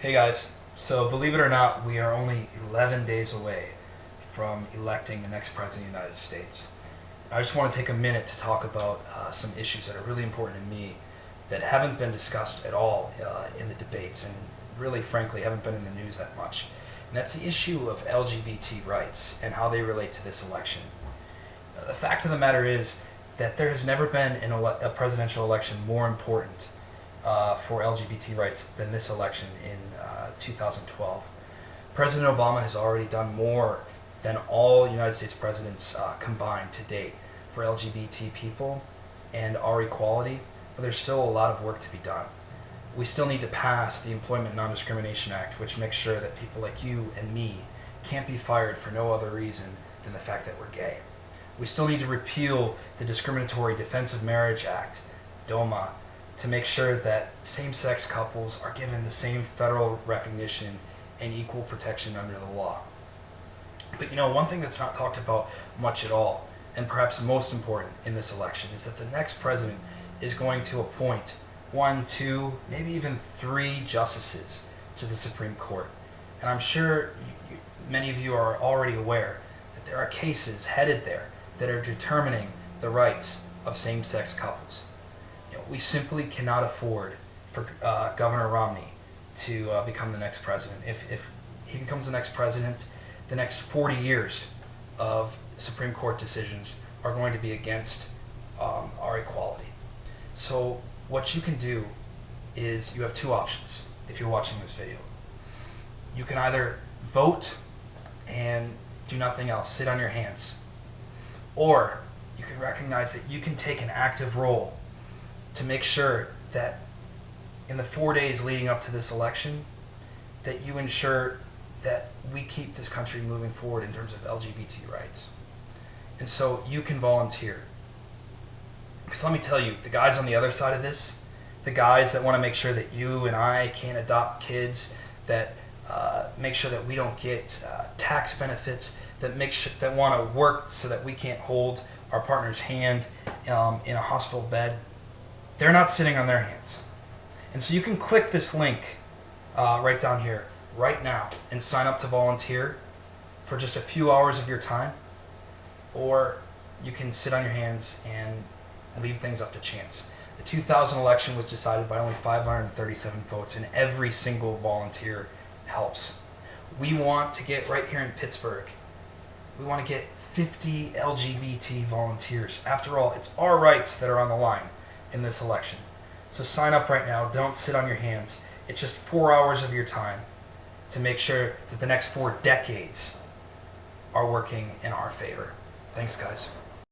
Hey guys, so believe it or not, we are only 11 days away from electing the next president of the United States. I just want to take a minute to talk about some issues that are really important to me that haven't been discussed at all in the debates and really frankly haven't been in the news that much. And that's the issue of LGBT rights and how they relate to this election. The fact of the matter is that there has never been a presidential election more important for LGBT rights than this election in 2012. President Obama has already done more than all United States presidents combined to date for LGBT people and our equality, but there's still a lot of work to be done. We still need to pass the Employment Non-Discrimination Act, which makes sure that people like you and me can't be fired for no other reason than the fact that we're gay. We still need to repeal the Discriminatory Defense of Marriage Act, DOMA, to make sure that same-sex couples are given the same federal recognition and equal protection under the law. But you know, one thing that's not talked about much at all, and perhaps most important in this election, is that the next president is going to appoint 1, 2, maybe even 3 justices to the Supreme Court. And I'm sure many of you are already aware that there are cases headed there that are determining the rights of same-sex couples. You know, we simply cannot afford for Governor Romney to become the next president. If he becomes the next president, the next 40 years of Supreme Court decisions are going to be against our equality. So what you can do is you have 2 options if you're watching this video. You can either vote and do nothing else, sit on your hands, or you can recognize that you can take an active role to make sure that in the 4 days leading up to this election, that you ensure that we keep this country moving forward in terms of LGBT rights. And so you can volunteer. Because let me tell you, the guys on the other side of this, the guys that want to make sure that you and I can't adopt kids, that make sure that we don't get tax benefits, that want to work so that we can't hold our partner's hand in a hospital bed, they're not sitting on their hands. And so you can click this link right down here right now and sign up to volunteer for just a few hours of your time, or you can sit on your hands and leave things up to chance. The 2000 election was decided by only 537 votes, and every single volunteer helps. We want to get right here in Pittsburgh, we want to get 50 LGBT volunteers. After all, it's our rights that are on the line in this election. So sign up right now. Don't sit on your hands. It's just 4 hours of your time to make sure that the next 4 decades are working in our favor. Thanks, guys.